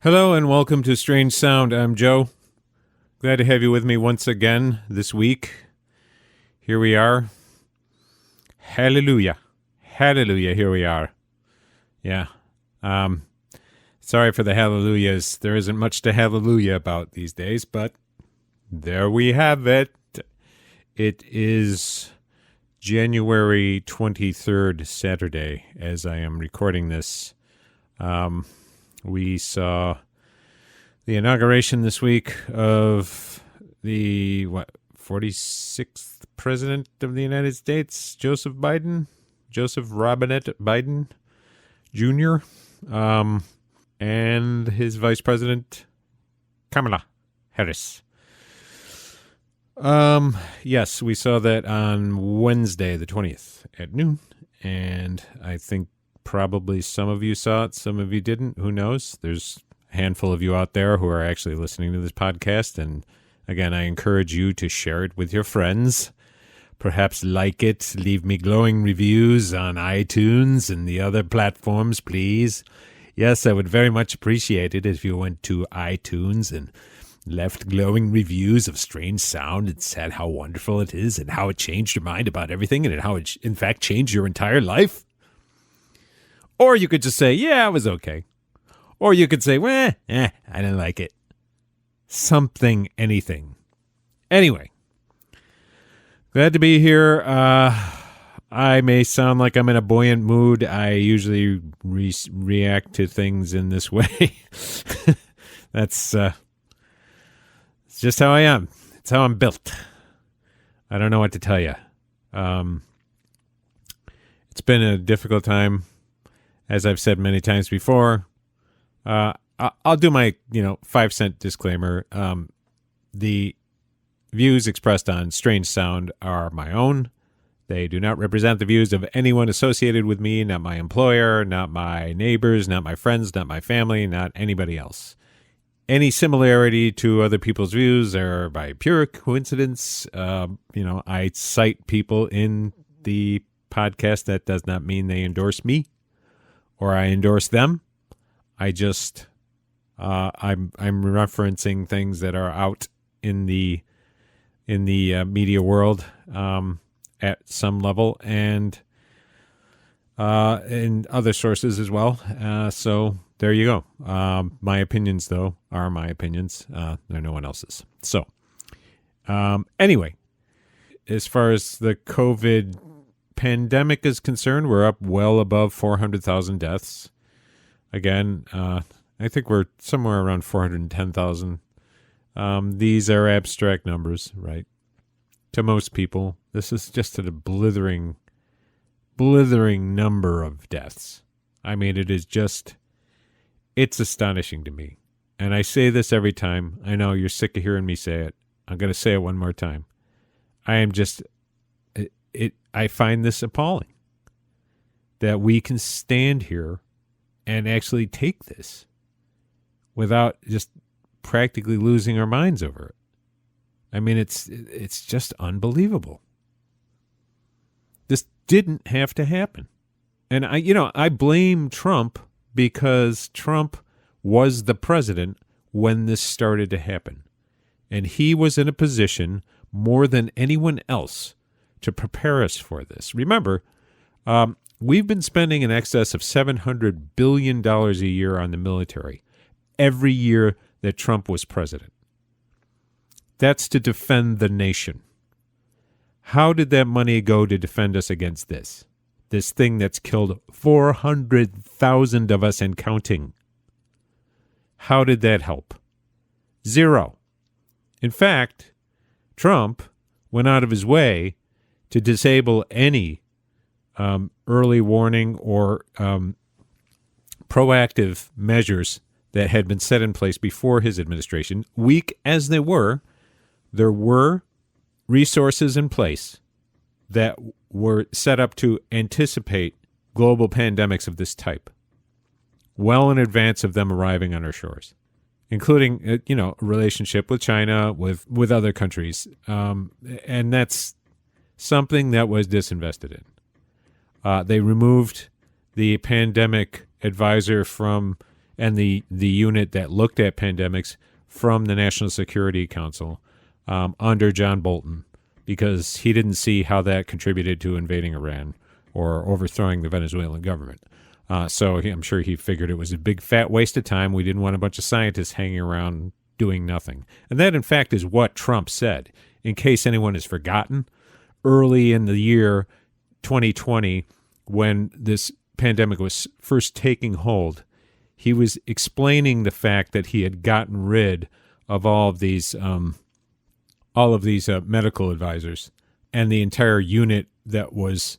Hello and welcome to Strange Sound. I'm Joe. Glad to have you with me once again this week. Here we are. Hallelujah. Hallelujah. Here we are. Yeah. Sorry for the hallelujahs. There isn't much to hallelujah about these days, but there we have it. It is January 23rd, Saturday, as I am recording this. We saw the inauguration this week of the 46th President of the United States, Joseph Robinette Biden Jr., and his Vice President, Kamala Harris. Yes, we saw that on Wednesday, the 20th at noon, and I think probably some of you saw it, some of you didn't. Who knows? There's a handful of you out there who are actually listening to this podcast. And again, I encourage you to share it with your friends. Perhaps like it. Leave me glowing reviews on iTunes and the other platforms, please. Yes, I would very much appreciate it if you went to iTunes and left glowing reviews of Strange Sound and said how wonderful it is and how it changed your mind about everything and how it, in fact, changed your entire life. Or you could just say, yeah, it was okay. Or you could say, I didn't like it. Something, anything. Anyway, glad to be here. I may sound like I'm in a buoyant mood. I usually react to things in this way. That's it's just how I am. It's how I'm built. I don't know what to tell you. It's been a difficult time. As I've said many times before, I'll do my 5-cent disclaimer. The views expressed on Strange Sound are my own. They do not represent the views of anyone associated with me, not my employer, not my neighbors, not my friends, not my family, not anybody else. Any similarity to other people's views are by pure coincidence. I cite people in the podcast. That does not mean they endorse me or I endorse them. I just I'm referencing things that are out in the media world at some level and in other sources as well. So there you go. My opinions, though, are my opinions. They're no one else's. So anyway, as far as the COVID pandemic is concerned, we're up well above 400,000 deaths. Again, I think we're somewhere around 410,000. These are abstract numbers, right? To most people, this is just a blithering number of deaths. I mean, it's astonishing to me. And I say this every time. I know you're sick of hearing me say it. I'm going to say it one more time. I find this appalling that we can stand here and actually take this without just practically losing our minds over it. I mean, it's just unbelievable. This didn't have to happen. And I blame Trump because Trump was the president when this started to happen. And he was in a position more than anyone else to prepare us for this. Remember, we've been spending in excess of $700 billion a year on the military every year that Trump was president. That's to defend the nation. How did that money go to defend us against this thing that's killed 400,000 of us and counting? How did that help? Zero. In fact, Trump went out of his way to disable any early warning or proactive measures that had been set in place before his administration. Weak as they were, there were resources in place that were set up to anticipate global pandemics of this type well in advance of them arriving on our shores, including, a relationship with China, with other countries. And that's something that was disinvested in. They removed the pandemic advisor from and the unit that looked at pandemics from the National Security Council under John Bolton, because he didn't see how that contributed to invading Iran or overthrowing the Venezuelan government. So I'm sure he figured it was a big fat waste of time. We didn't want a bunch of scientists hanging around doing nothing. And that, in fact, is what Trump said. In case anyone has forgotten, early in the year 2020, when this pandemic was first taking hold, he was explaining the fact that he had gotten rid of all of these medical advisors and the entire unit that was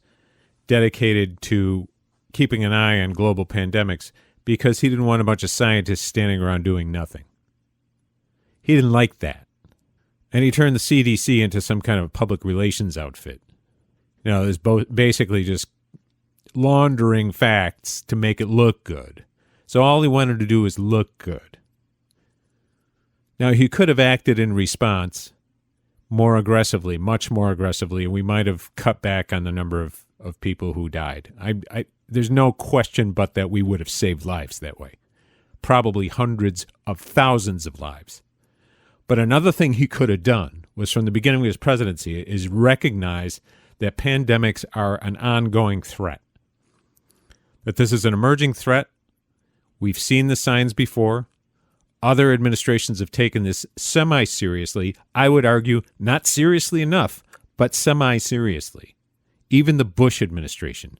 dedicated to keeping an eye on global pandemics, because he didn't want a bunch of scientists standing around doing nothing. He didn't like that. And he turned the CDC into some kind of public relations outfit. You know, it's basically just laundering facts to make it look good. So all he wanted to do was look good. Now, he could have acted in response more aggressively, much more aggressively, and we might have cut back on the number of people who died. There's no question but that we would have saved lives that way. Probably hundreds of thousands of lives. But another thing he could have done was, from the beginning of his presidency, is recognize that pandemics are an ongoing threat. That this is an emerging threat. We've seen the signs before. Other administrations have taken this semi-seriously. I would argue not seriously enough, but semi-seriously. Even the Bush administration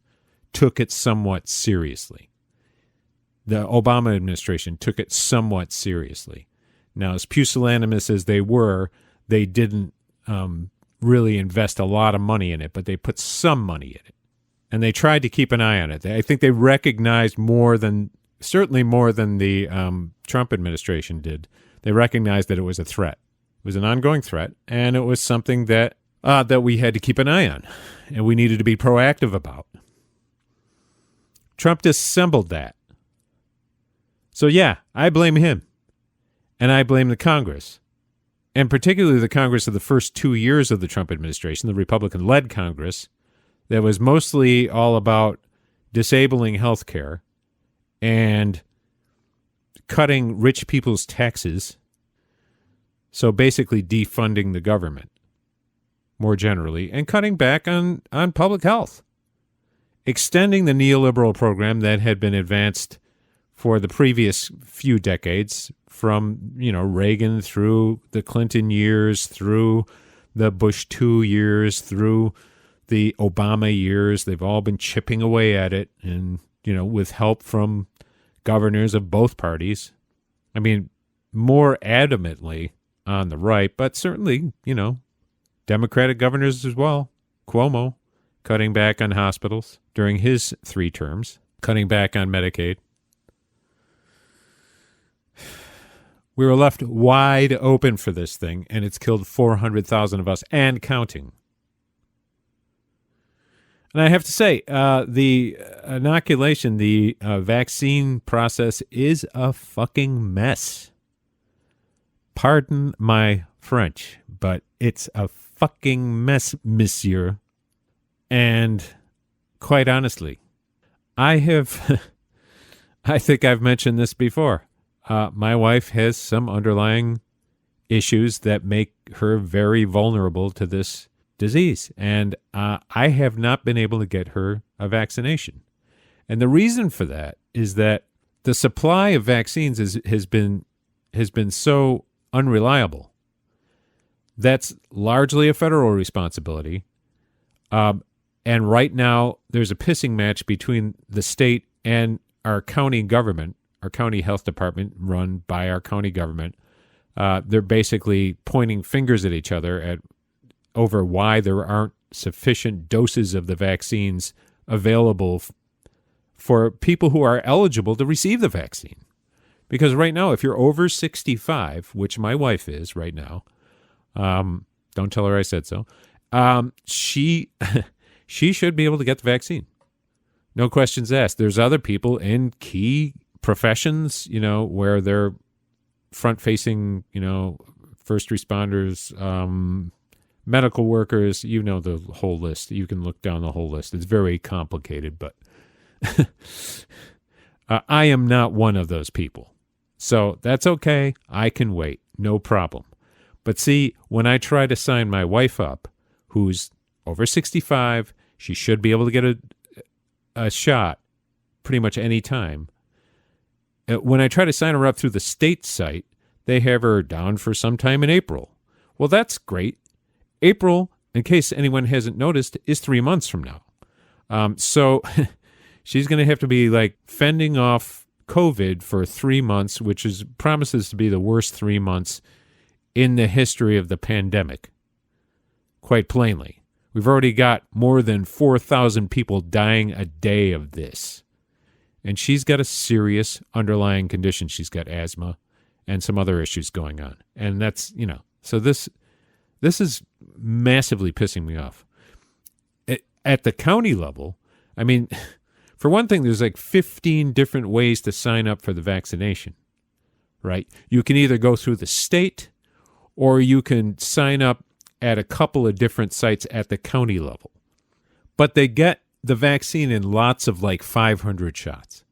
took it somewhat seriously. The Obama administration took it somewhat seriously. Now, as pusillanimous as they were, they didn't really invest a lot of money in it, but they put some money in it. And they tried to keep an eye on it. I think they recognized certainly more than the Trump administration did. They recognized that it was a threat. It was an ongoing threat, and it was something that we had to keep an eye on, and we needed to be proactive about. Trump dissembled that. So yeah, I blame him. And I blame the Congress, and particularly the Congress of the first 2 years of the Trump administration, the Republican-led Congress, that was mostly all about disabling health care and cutting rich people's taxes, so basically defunding the government more generally, and cutting back on public health, extending the neoliberal program that had been advanced for the previous few decades, from Reagan through the Clinton years, through the Bush 2 years, through the Obama years. They've all been chipping away at it, and with help from governors of both parties. I mean, more adamantly on the right, but certainly, Democratic governors as well. Cuomo cutting back on hospitals during his 3 terms, cutting back on Medicaid. We were left wide open for this thing, and it's killed 400,000 of us and counting. And I have to say, the inoculation, the vaccine process is a fucking mess. Pardon my French, but it's a fucking mess, monsieur. And quite honestly, I think I've mentioned this before. My wife has some underlying issues that make her very vulnerable to this disease, and I have not been able to get her a vaccination. And the reason for that is that the supply of vaccines has been so unreliable. That's largely a federal responsibility. And right now, there's a pissing match between the state and our county government, our county health department, run by our county government. They're basically pointing fingers at each other over why there aren't sufficient doses of the vaccines available for people who are eligible to receive the vaccine. Because right now, if you're over 65, which my wife is right now, don't tell her I said so, she should be able to get the vaccine. No questions asked. There's other people in key professions, where they're front-facing, first responders, medical workers, the whole list. You can look down the whole list. It's very complicated, but I am not one of those people. So that's okay. I can wait. No problem. But see, when I try to sign my wife up, who's over 65, she should be able to get a shot pretty much any time. When I try to sign her up through the state site, they have her down for sometime in April. Well, that's great. April, in case anyone hasn't noticed, is 3 months from now. So she's going to have to be like fending off COVID for 3 months, which promises to be the worst 3 months in the history of the pandemic. Quite plainly, we've already got more than 4,000 people dying a day of this. And she's got a serious underlying condition. She's got asthma and some other issues going on. And that's, so this is massively pissing me off. At the county level, I mean, for one thing, there's like 15 different ways to sign up for the vaccination, right? You can either go through the state or you can sign up at a couple of different sites at the county level. But they get the vaccine in lots of like 500 shots.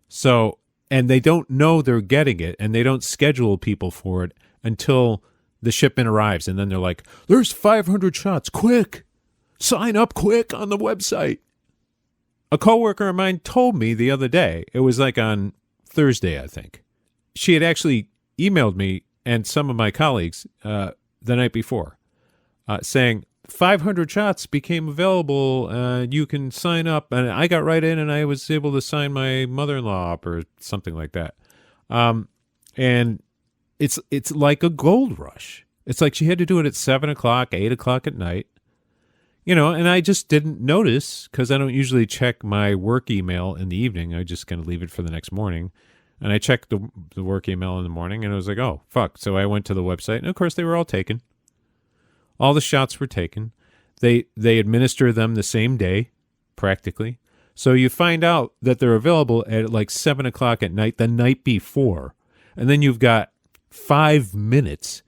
So, and they don't know they're getting it, and they don't schedule people for it until the shipment arrives. And then they're like, there's 500 shots, quick, sign up quick on the website. A coworker of mine told me the other day, it was like on Thursday, I think. She had actually emailed me and some of my colleagues the night before saying 500 shots became available. You can sign up. And I got right in and I was able to sign my mother-in-law up or something like that. And it's like a gold rush. It's like she had to do it at 7 o'clock, 8 o'clock at night. And I just didn't notice because I don't usually check my work email in the evening. I just kind of leave it for the next morning. And I checked the work email in the morning, and it was like, oh, fuck. So I went to the website, and of course they were all taken. All the shots were taken. They administer them the same day, practically. So you find out that they're available at like 7 o'clock at night, the night before. And then you've got 5 minutes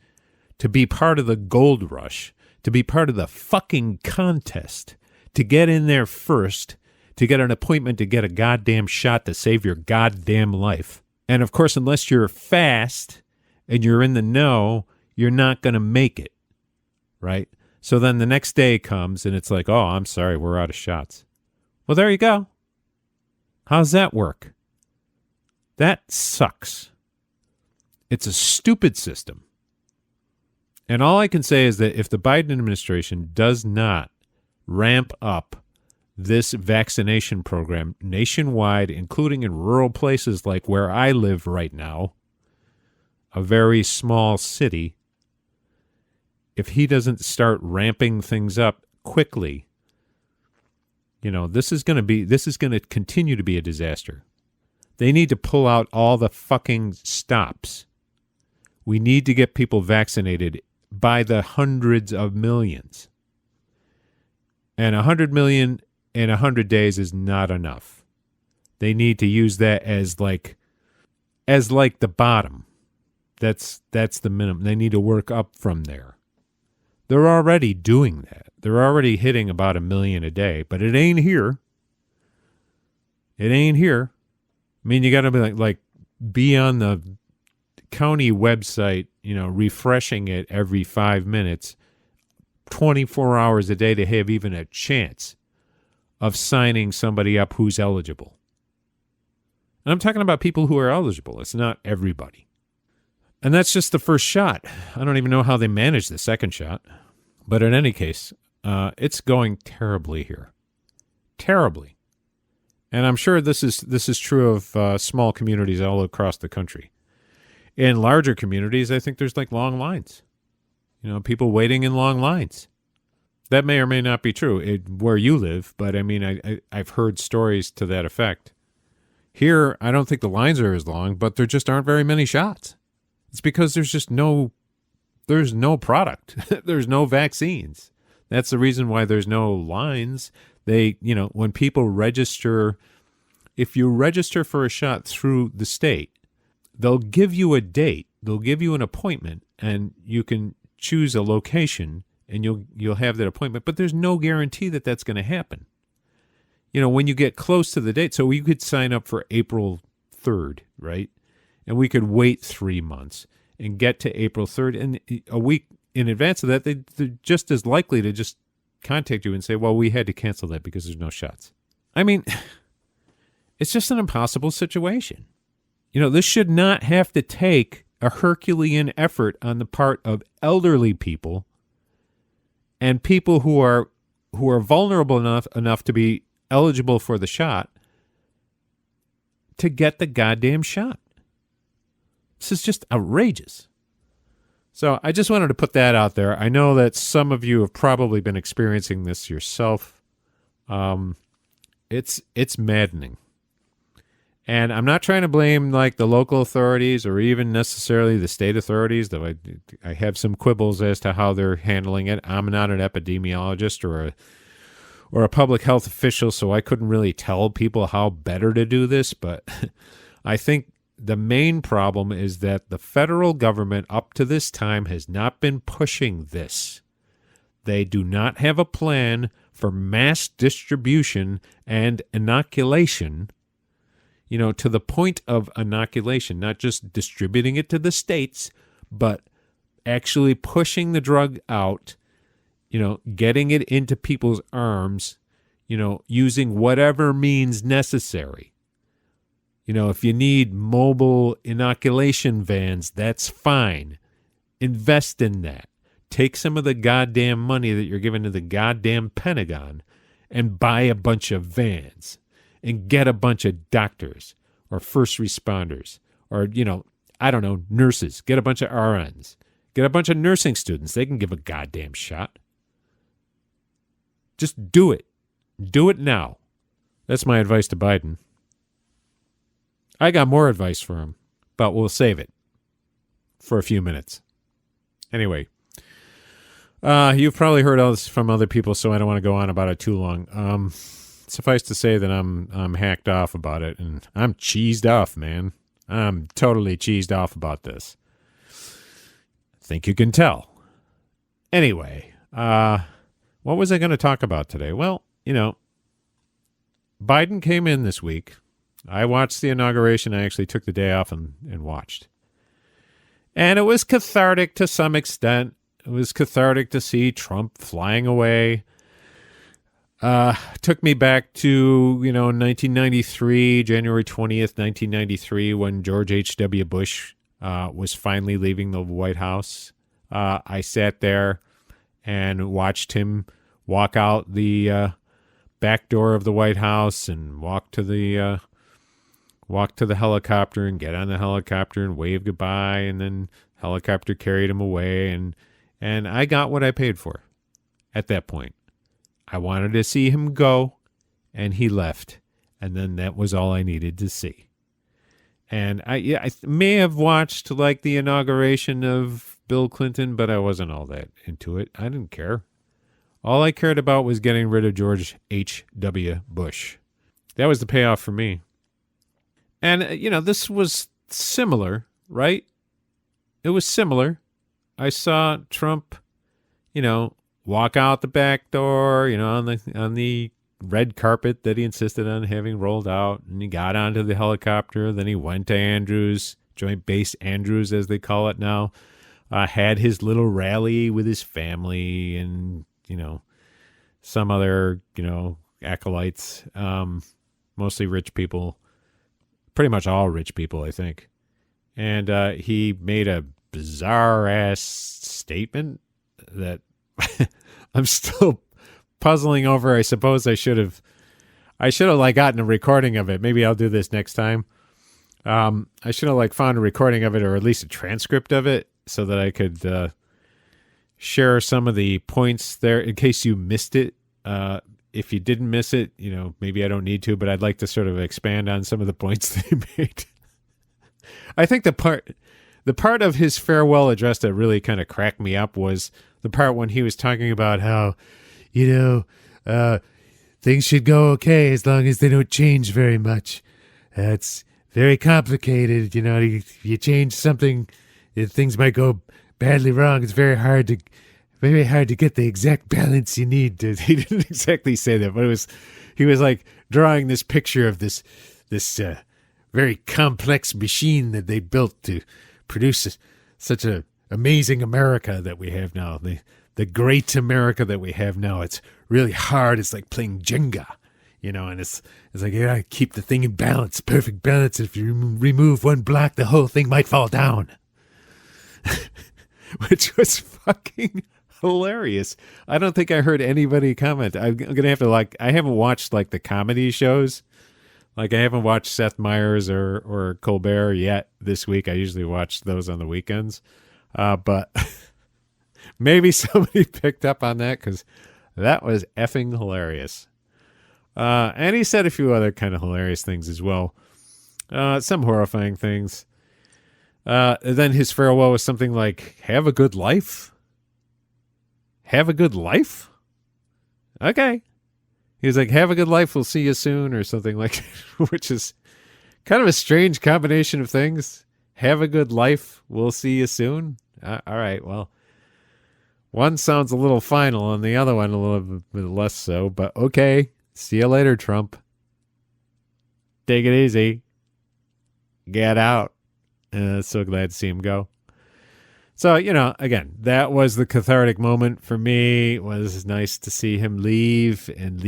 to be part of the gold rush, to be part of the fucking contest, to get in there first, to get an appointment to get a goddamn shot to save your goddamn life. And of course, unless you're fast and you're in the know, you're not going to make it, right? So then the next day comes and it's like, oh, I'm sorry, we're out of shots. Well, there you go. How's that work? That sucks. It's a stupid system. And all I can say is that if the Biden administration does not ramp up this vaccination program nationwide, including in rural places like where I live right now, a very small city, if he doesn't start ramping things up quickly, this is going to continue to be a disaster. They need to pull out all the fucking stops. We need to get people vaccinated by the hundreds of millions. And 100 million in 100 days is not enough. They need to use that as like the bottom. That's the minimum. They need to work up from there. They're already doing that. They're already hitting about 1 million a day, but it ain't here. It ain't here. I mean, you got to be be on the county website, refreshing it every 5 minutes, 24 hours a day to have even a chance of signing somebody up who's eligible. And I'm talking about people who are eligible. It's not everybody. And that's just the first shot. I don't even know how they manage the second shot. But in any case, it's going terribly here. Terribly. And I'm sure this is true of small communities all across the country. In larger communities, I think there's like long lines. People waiting in long lines. That may or may not be true where you live, but I mean, I've heard stories to that effect. Here, I don't think the lines are as long, but there just aren't very many shots. It's because there's no product. There's no vaccines. That's the reason why there's no lines. When people register, if you register for a shot through the state, they'll give you a date. They'll give you an appointment, and you can choose a location, and you'll have that appointment. But there's no guarantee that that's going to happen. when you get close to the date, so you could sign up for April 3rd, right? And we could wait 3 months and get to April 3rd. And a week in advance of that, they're just as likely to just contact you and say, well, we had to cancel that because there's no shots. I mean, it's just an impossible situation. This should not have to take a Herculean effort on the part of elderly people and people who are vulnerable enough to be eligible for the shot to get the goddamn shot. This is just outrageous. So I just wanted to put that out there. I know that some of you have probably been experiencing this yourself. It's maddening. And I'm not trying to blame like the local authorities or even necessarily the state authorities, though I have some quibbles as to how they're handling it. I'm not an epidemiologist or a public health official, so I couldn't really tell people how better to do this. But I think the main problem is that the federal government up to this time has not been pushing this. They do not have a plan for mass distribution and inoculation, to the point of inoculation, not just distributing it to the states, but actually pushing the drug out, getting it into people's arms, using whatever means necessary. If you need mobile inoculation vans, that's fine. Invest in that. Take some of the goddamn money that you're giving to the goddamn Pentagon and buy a bunch of vans and get a bunch of doctors or first responders or, I don't know, nurses. Get a bunch of RNs. Get a bunch of nursing students. They can give a goddamn shot. Just do it. Do it now. That's my advice to Biden. I got more advice for him, but we'll save it for a few minutes. Anyway, you've probably heard all this from other people, so I don't want to go on about it too long. Suffice to say that I'm hacked off about it, and I'm cheesed off, man. I'm totally cheesed off about this. I think you can tell. Anyway, what was I going to talk about today? Well, Biden came in this week. I watched the inauguration. I actually took the day off and watched. And it was cathartic to some extent. It was cathartic to see Trump flying away. Took me back to, 1993, January 20th, 1993, when George H.W. Bush was finally leaving the White House. I sat there and watched him walk out the back door of the White House and walk to the helicopter and get on the helicopter and wave goodbye, and then helicopter carried him away, and I got what I paid for at that point. I wanted to see him go, and he left, and then that was all I needed to see. And I may have watched like the inauguration of Bill Clinton, but I wasn't all that into it. I didn't care. All I cared about was getting rid of George H.W. Bush. That was the payoff for me. And, this was similar, right? It was similar. I saw Trump, walk out the back door, on the red carpet that he insisted on having rolled out, and he got onto the helicopter. Then he went to Andrews, Joint Base Andrews, as they call it now, had his little rally with his family and, some other, acolytes, mostly rich people, pretty much all rich people, I think. And he made a bizarre-ass statement that I'm still puzzling over. I suppose I should have gotten a recording of it. Maybe I'll do this next time. I should have found a recording of it, or at least a transcript of it, so that I could share some of the points there in case you missed it. If you didn't miss it, maybe I don't need to, but I'd like to sort of expand on some of the points that he made. I think the part of his farewell address that really kind of cracked me up was the part when he was talking about how, things should go okay as long as they don't change very much. It's very complicated. If you change something, things might go badly wrong. It's very hard to get the exact balance you need to. He didn't exactly say that, but he was like, drawing this picture of this very complex machine that they built to produce such an amazing America that we have now. The great America that we have now. It's really hard. It's like playing Jenga, and it's like, you gotta keep the thing in balance, perfect balance. If you remove one block, the whole thing might fall down. Which was fucking hilarious. I don't think I heard anybody comment. I'm going to have to I haven't watched the comedy shows. I haven't watched Seth Meyers or Colbert yet this week. I usually watch those on the weekends. But maybe somebody picked up on that because that was effing hilarious. And he said a few other kind of hilarious things as well. Some horrifying things. Then his farewell was something like, have a good life. Have a good life? Okay. He was like, have a good life. We'll see you soon or something like that, which is kind of a strange combination of things. Have a good life. We'll see you soon. All right. Well, one sounds a little final and the other one a little bit less so, but okay. See you later, Trump. Take it easy. Get out. So glad to see him go. So, again, that was the cathartic moment for me. It was nice to see him leave, and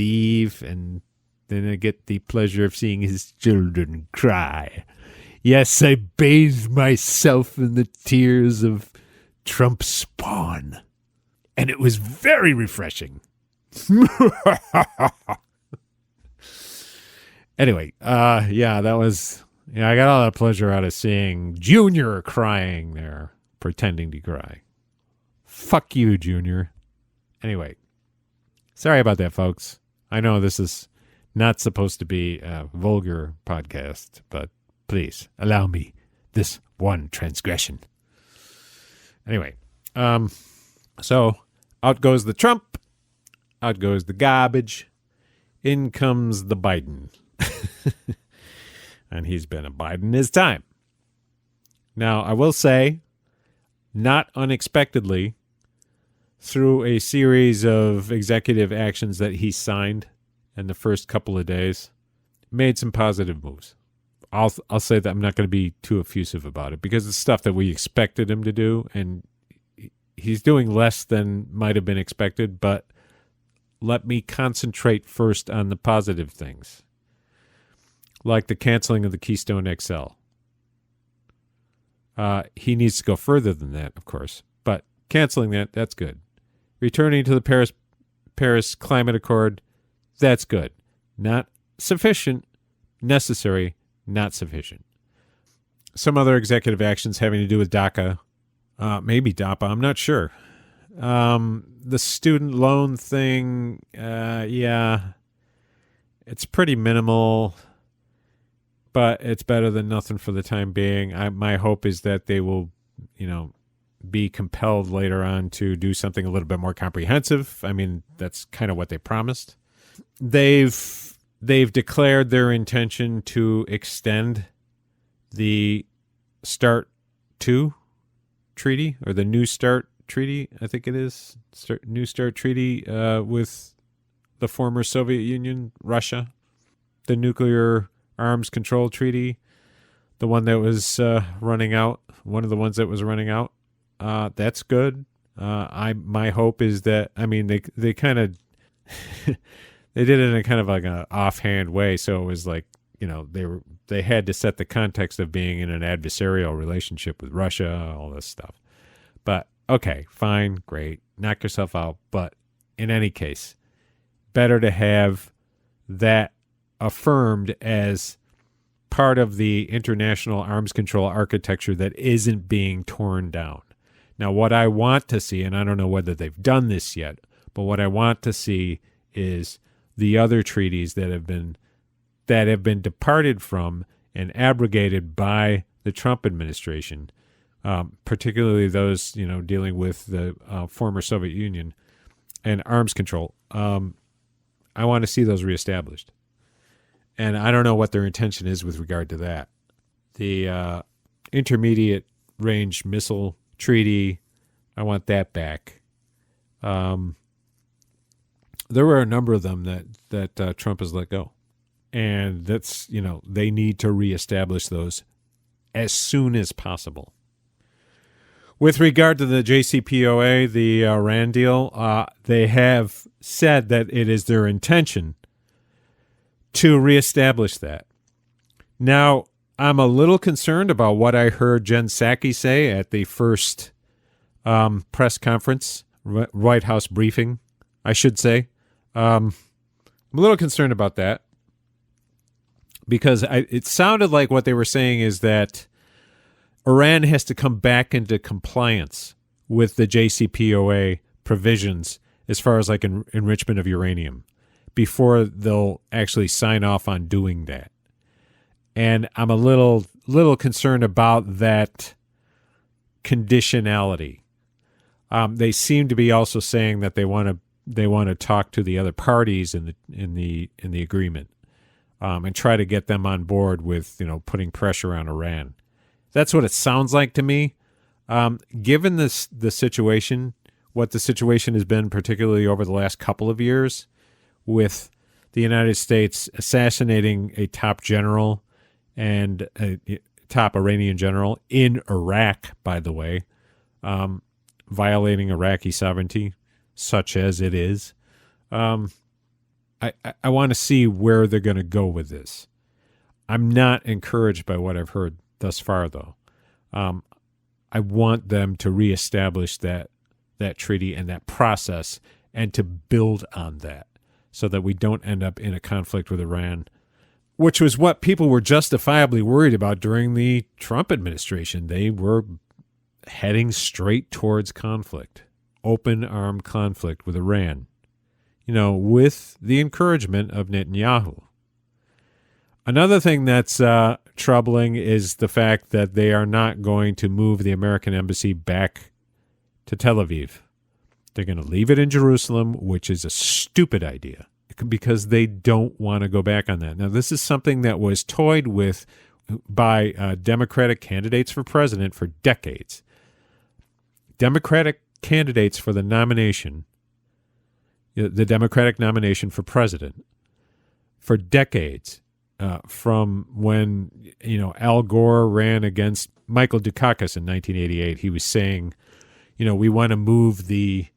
then I get the pleasure of seeing his children cry. Yes, I bathed myself in the tears of Trump's spawn, and it was very refreshing. Anyway, that was... Yeah, I got all that pleasure out of seeing Junior crying there, pretending to cry. Fuck you, Junior. Anyway, sorry about that, folks. I know this is not supposed to be a vulgar podcast, but please allow me this one transgression. Anyway, so out goes the Trump, out goes the garbage, in comes the Biden. And he's been abiding his time. Now, I will say, not unexpectedly, through a series of executive actions that he signed in the first couple of days, made some positive moves. I'll say that I'm not going to be too effusive about it because it's stuff that we expected him to do, and he's doing less than might have been expected, but let me concentrate first on the positive things. Like the canceling of the Keystone XL. He needs to go further than that, of course. But canceling that's good. Returning to the Paris Climate Accord, that's good. Not sufficient, necessary, not sufficient. Some other executive actions having to do with DACA, maybe DAPA, I'm not sure. The student loan thing, it's pretty minimal. But it's better than nothing for the time being. My hope is that they will, be compelled later on to do something a little bit more comprehensive. I mean, that's kind of what they promised. They've declared their intention to extend the START 2 treaty, or the New START treaty, I think it is. New START treaty with the former Soviet Union, Russia, the nuclear arms control treaty, the one that was running out, one of the ones that was running out. That's good. My hope is that, they kind of, they did it in a kind of like an offhand way. So it was like, they had to set the context of being in an adversarial relationship with Russia, all this stuff. But okay, fine, great. Knock yourself out. But in any case, better to have that affirmed as part of the international arms control architecture that isn't being torn down. Now, what I want to see, and I don't know whether they've done this yet, but what I want to see is the other treaties that have been departed from and abrogated by the Trump administration, particularly those dealing with the former Soviet Union and arms control. I want to see those reestablished. And I don't know what their intention is with regard to that. The intermediate range missile treaty, I want that back. There were a number of them that Trump has let go. And that's, they need to reestablish those as soon as possible. With regard to the JCPOA, the Iran deal, they have said that it is their intention to reestablish that. Now, I'm a little concerned about what I heard Jen Psaki say at the first press conference, White House briefing, I should say. I'm a little concerned about that because it sounded like what they were saying is that Iran has to come back into compliance with the JCPOA provisions as far as like enrichment of uranium before they'll actually sign off on doing that. And I'm a little concerned about that conditionality. They seem to be also saying that they want to talk to the other parties in the agreement and try to get them on board with putting pressure on Iran. That's what it sounds like to me. Given the situation, what the situation has been, particularly over the last couple of years, with the United States assassinating a top general and a top Iranian general in Iraq, by the way, violating Iraqi sovereignty, such as it is. I want to see where they're going to go with this. I'm not encouraged by what I've heard thus far, though. I want them to reestablish that treaty and that process and to build on that so that we don't end up in a conflict with Iran, which was what people were justifiably worried about during the Trump administration. They were heading straight towards conflict, open armed conflict with Iran, with the encouragement of Netanyahu. Another thing that's troubling is the fact that they are not going to move the American embassy back to Tel Aviv. They're going to leave it in Jerusalem, which is a stupid idea because they don't want to go back on that. Now, this is something that was toyed with by Democratic candidates for president for decades. Democratic candidates for the nomination, the Democratic nomination for president, for decades, from when Al Gore ran against Michael Dukakis in 1988. He was saying, we want to move the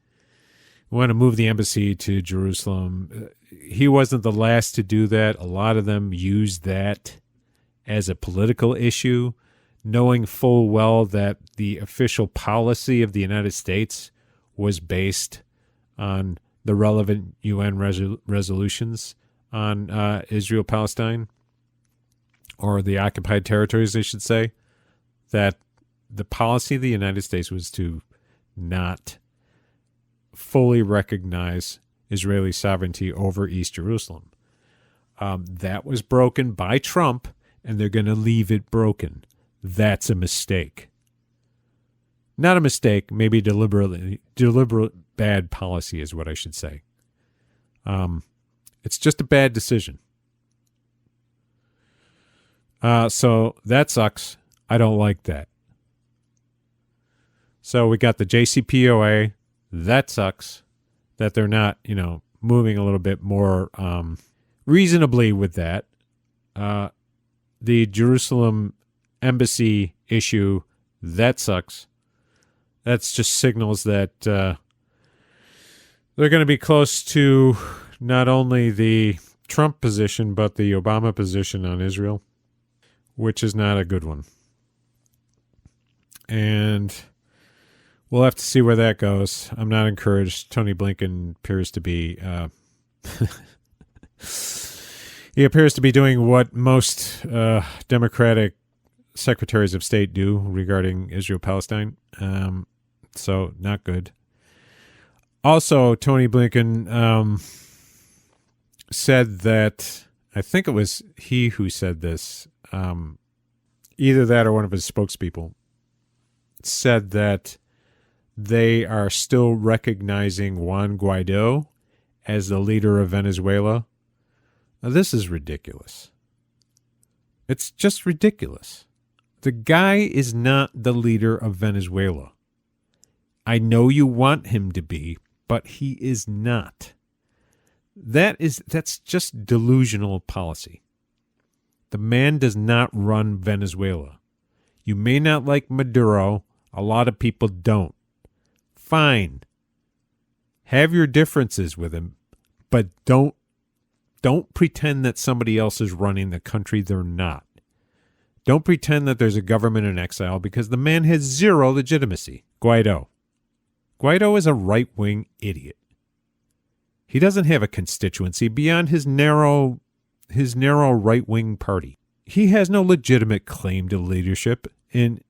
embassy to Jerusalem. He wasn't the last to do that. A lot of them used that as a political issue, knowing full well that the official policy of the United States was based on the relevant UN resolutions on Israel-Palestine, or the occupied territories, I should say, that the policy of the United States was to not fully recognize Israeli sovereignty over East Jerusalem. That was broken by Trump, and they're going to leave it broken. That's a mistake. Not a mistake, maybe deliberate bad policy is what I should say. It's just a bad decision. So that sucks. I don't like that. So we got the JCPOA. That sucks that they're not, moving a little bit more reasonably with that. The Jerusalem embassy issue, that sucks. That's just signals that they're going to be close to not only the Trump position, but the Obama position on Israel, which is not a good one. And we'll have to see where that goes. I'm not encouraged. Tony Blinken appears to be he appears to be doing what most Democratic secretaries of state do regarding Israel-Palestine. So not good. Also, Tony Blinken said that, I think it was he who said this, either that or one of his spokespeople, said that they are still recognizing Juan Guaido as the leader of Venezuela. Now, this is ridiculous. It's just ridiculous. The guy is not the leader of Venezuela. I know you want him to be, but he is not. That's just delusional policy. The man does not run Venezuela. You may not like Maduro. A lot of people don't. Fine. Have your differences with him, but don't pretend that somebody else is running the country. They're not. Don't pretend that there's a government in exile, because the man has zero legitimacy. Guaido is a right-wing idiot. He doesn't have a constituency beyond his narrow right-wing party. He has no legitimate claim to leadership in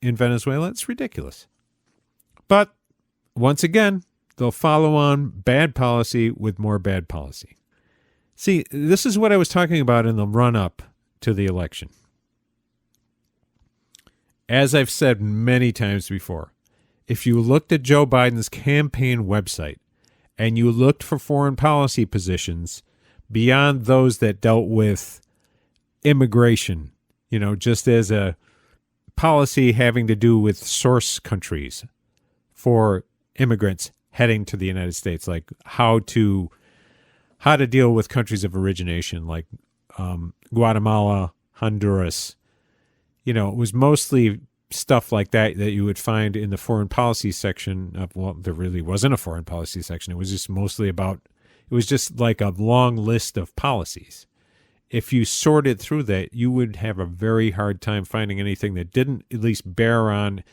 Venezuela. It's ridiculous. But once again, they'll follow on bad policy with more bad policy. See, this is what I was talking about in the run-up to the election. As I've said many times before, if you looked at Joe Biden's campaign website and you looked for foreign policy positions beyond those that dealt with immigration, just as a policy having to do with source countries for immigrants heading to the United States, like how to deal with countries of origination, like Guatemala, Honduras. It was mostly stuff like that you would find in the foreign policy section of, well, there really wasn't a foreign policy section. It was just mostly about, it was just like a long list of policies. If you sorted through that, you would have a very hard time finding anything that didn't at least bear on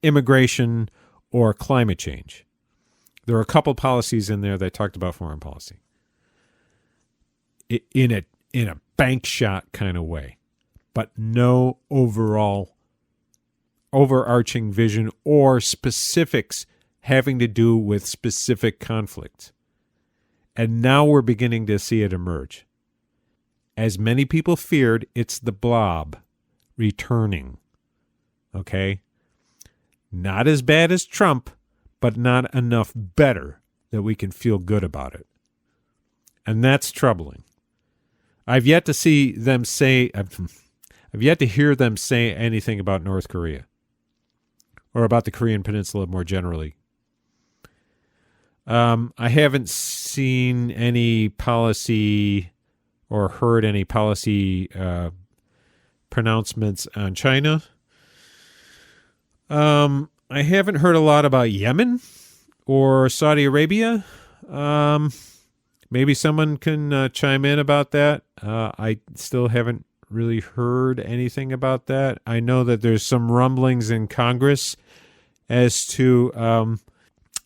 immigration or climate change. There were a couple policies in there that talked about foreign policy in a bank shot kind of way, but no overarching vision or specifics having to do with specific conflicts. And now we're beginning to see it emerge. As many people feared, it's the blob returning. Okay? Not as bad as Trump, but not enough better that we can feel good about it. And that's troubling. I've yet to see them say, I've yet to hear them say anything about North Korea or about the Korean Peninsula more generally. I haven't seen any policy or heard any policy pronouncements on China. I haven't heard a lot about Yemen or Saudi Arabia. Maybe someone can chime in about that. I still haven't really heard anything about that. I know that there's some rumblings in Congress as to,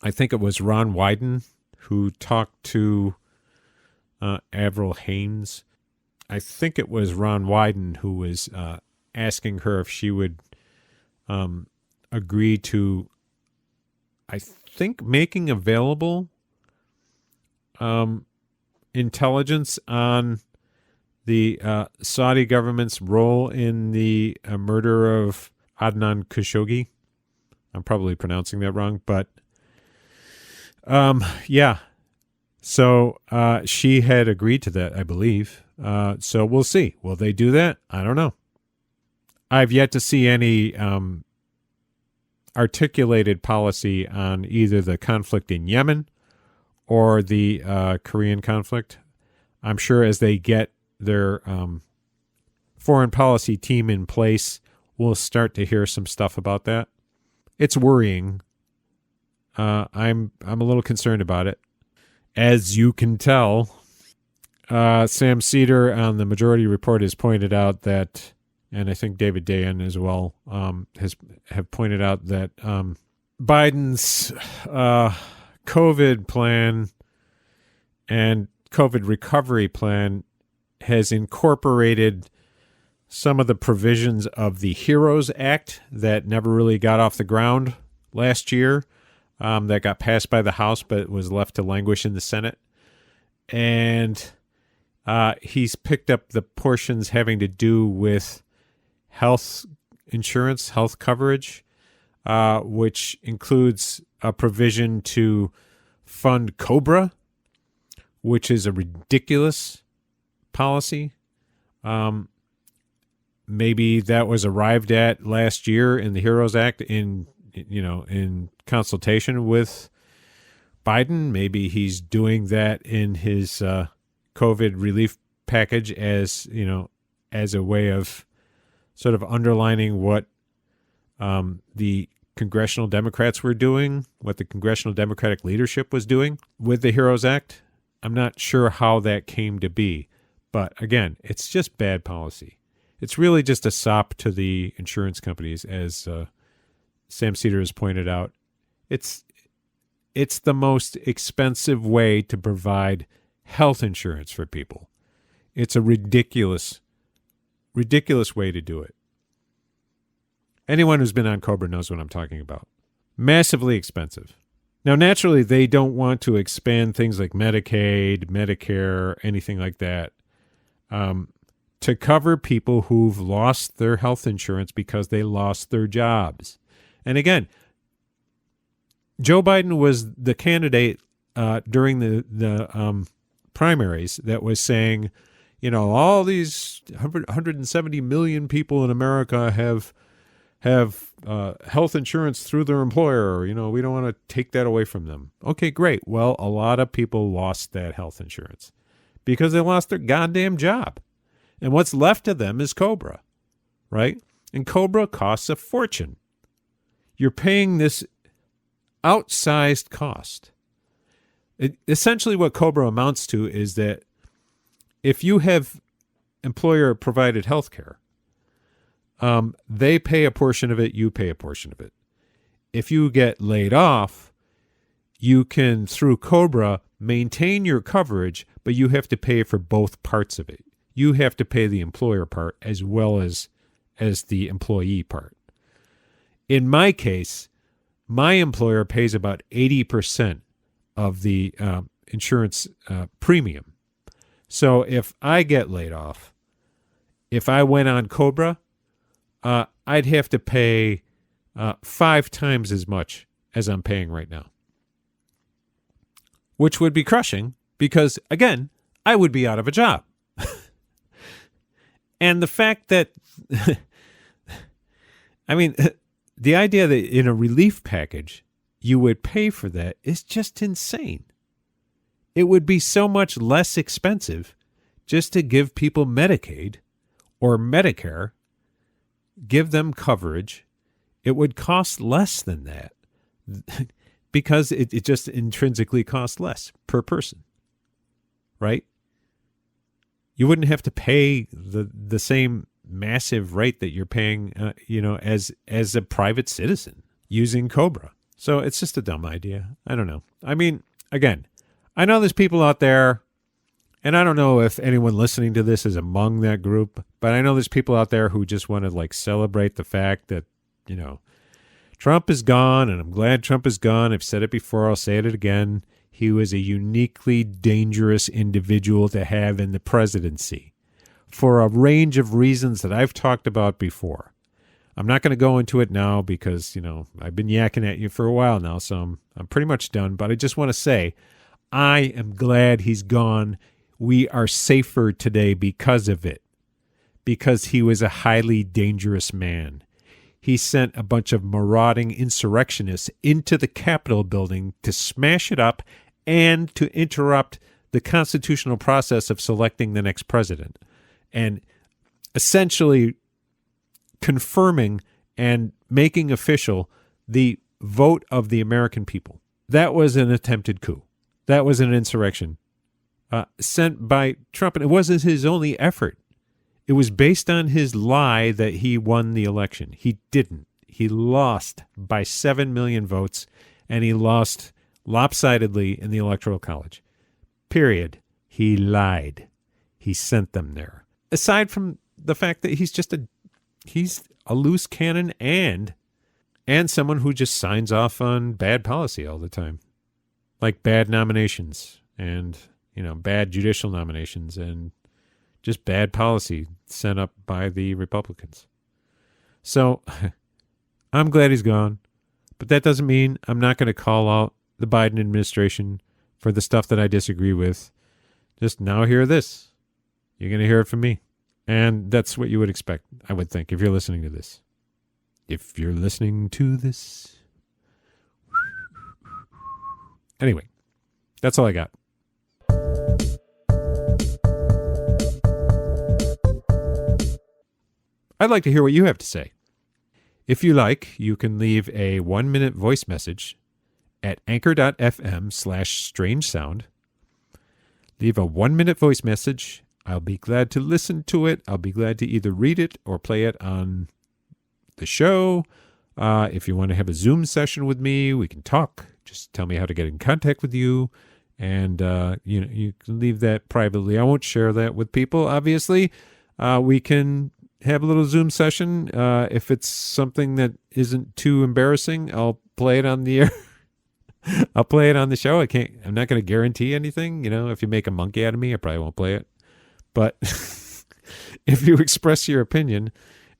I think it was Ron Wyden who talked to Avril Haines. I think it was Ron Wyden who was asking her if she would agree to, I think, making available intelligence on the Saudi government's role in the murder of Adnan Khashoggi. I'm probably pronouncing that wrong, but yeah. So she had agreed to that, I believe. So we'll see. Will they do that? I don't know. I've yet to see any articulated policy on either the conflict in Yemen or the Korean conflict. I'm sure as they get their foreign policy team in place, we'll start to hear some stuff about that. It's worrying. I'm a little concerned about it. As you can tell, Sam Cedar on the Majority Report has pointed out that, and I think David Dayen as well have pointed out that Biden's COVID plan and COVID recovery plan has incorporated some of the provisions of the HEROES Act that never really got off the ground last year, that got passed by the House but was left to languish in the Senate. And he's picked up the portions having to do with health insurance, health coverage, which includes a provision to fund COBRA, which is a ridiculous policy. Maybe that was arrived at last year in the HEROES Act in consultation with Biden. Maybe he's doing that in his COVID relief package as, as a way of sort of underlining what the congressional Democrats were doing, what the congressional Democratic leadership was doing with the HEROES Act. I'm not sure how that came to be. But again, it's just bad policy. It's really just a sop to the insurance companies, as Sam Cedar has pointed out. It's the most expensive way to provide health insurance for people. It's a ridiculous way to do it. Anyone who's been on Cobra knows what I'm talking about. Massively expensive. Now, naturally, they don't want to expand things like Medicaid, Medicare, anything like that, to cover people who've lost their health insurance because they lost their jobs. And again, Joe Biden was the candidate during the primaries that was saying, all these 170 million people in America have health insurance through their employer. We don't want to take that away from them. Okay, great. Well, a lot of people lost that health insurance because they lost their goddamn job. And what's left of them is Cobra, right? And Cobra costs a fortune. You're paying this outsized cost. Essentially what Cobra amounts to is that if you have employer-provided health care, they pay a portion of it, you pay a portion of it. If you get laid off, you can, through Cobra, maintain your coverage, but you have to pay for both parts of it. You have to pay the employer part as well as the employee part. In my case, my employer pays about 80% of the insurance premium. So if I get laid off, if I went on Cobra, I'd have to pay 5 times as much as I'm paying right now, which would be crushing because, again, I would be out of a job. And the fact that, the idea that in a relief package you would pay for that is just insane. It would be so much less expensive just to give people Medicaid or Medicare, give them coverage. It would cost less than that because it just intrinsically costs less per person, right? You wouldn't have to pay the same massive rate that you're paying, as a private citizen using Cobra. So it's just a dumb idea. I don't know. Again, I know there's people out there, and I don't know if anyone listening to this is among that group, but I know there's people out there who just want to celebrate the fact that, Trump is gone, and I'm glad Trump is gone. I've said it before. I'll say it again. He was a uniquely dangerous individual to have in the presidency for a range of reasons that I've talked about before. I'm not going to go into it now because, I've been yakking at you for a while now, so I'm pretty much done. But I just want to say, I am glad he's gone. We are safer today because of it, because he was a highly dangerous man. He sent a bunch of marauding insurrectionists into the Capitol building to smash it up and to interrupt the constitutional process of selecting the next president, and essentially confirming and making official the vote of the American people. That was an attempted coup. That was an insurrection sent by Trump, and it wasn't his only effort. It was based on his lie that he won the election. He didn't. He lost by 7 million votes, and he lost lopsidedly in the Electoral College. Period. He lied. He sent them there. Aside from the fact that he's a loose cannon and someone who just signs off on bad policy all the time, like bad nominations and bad judicial nominations and just bad policy sent up by the Republicans. So I'm glad he's gone, but that doesn't mean I'm not going to call out the Biden administration for the stuff that I disagree with. Just now hear this. You're going to hear it from me. And that's what you would expect, I would think, if you're listening to this. If you're listening to this. Anyway, that's all I got. I'd like to hear what you have to say. If you like, you can leave a 1-minute voice message at anchor.fm/strangesound. Leave a 1-minute voice message. I'll be glad to listen to it. I'll be glad to either read it or play it on the show. If you want to have a Zoom session with me, we can talk. Just tell me how to get in contact with you. And, you can leave that privately. I won't share that with people, obviously. We can have a little Zoom session. If it's something that isn't too embarrassing, I'll play it on the air. I'll play it on the show. I'm not going to guarantee anything. If you make a monkey out of me, I probably won't play it. But if you express your opinion,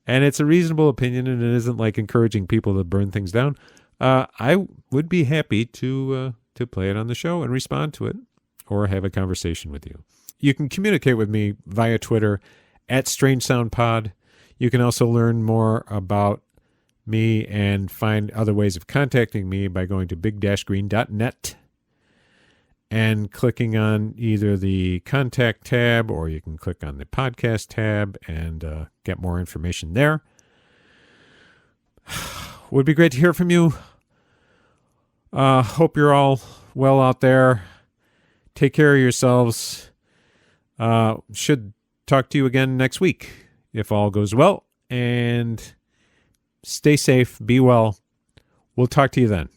and it's a reasonable opinion, and it isn't like encouraging people to burn things down, I would be happy to play it on the show and respond to it or have a conversation with you. You can communicate with me via Twitter at StrangeSoundPod. You can also learn more about me and find other ways of contacting me by going to big-green.net and clicking on either the contact tab, or you can click on the podcast tab and get more information there. Would be great to hear from you. Hope you're all well out there. Take care of yourselves. Should talk to you again next week if all goes well. And stay safe. Be well. We'll talk to you then.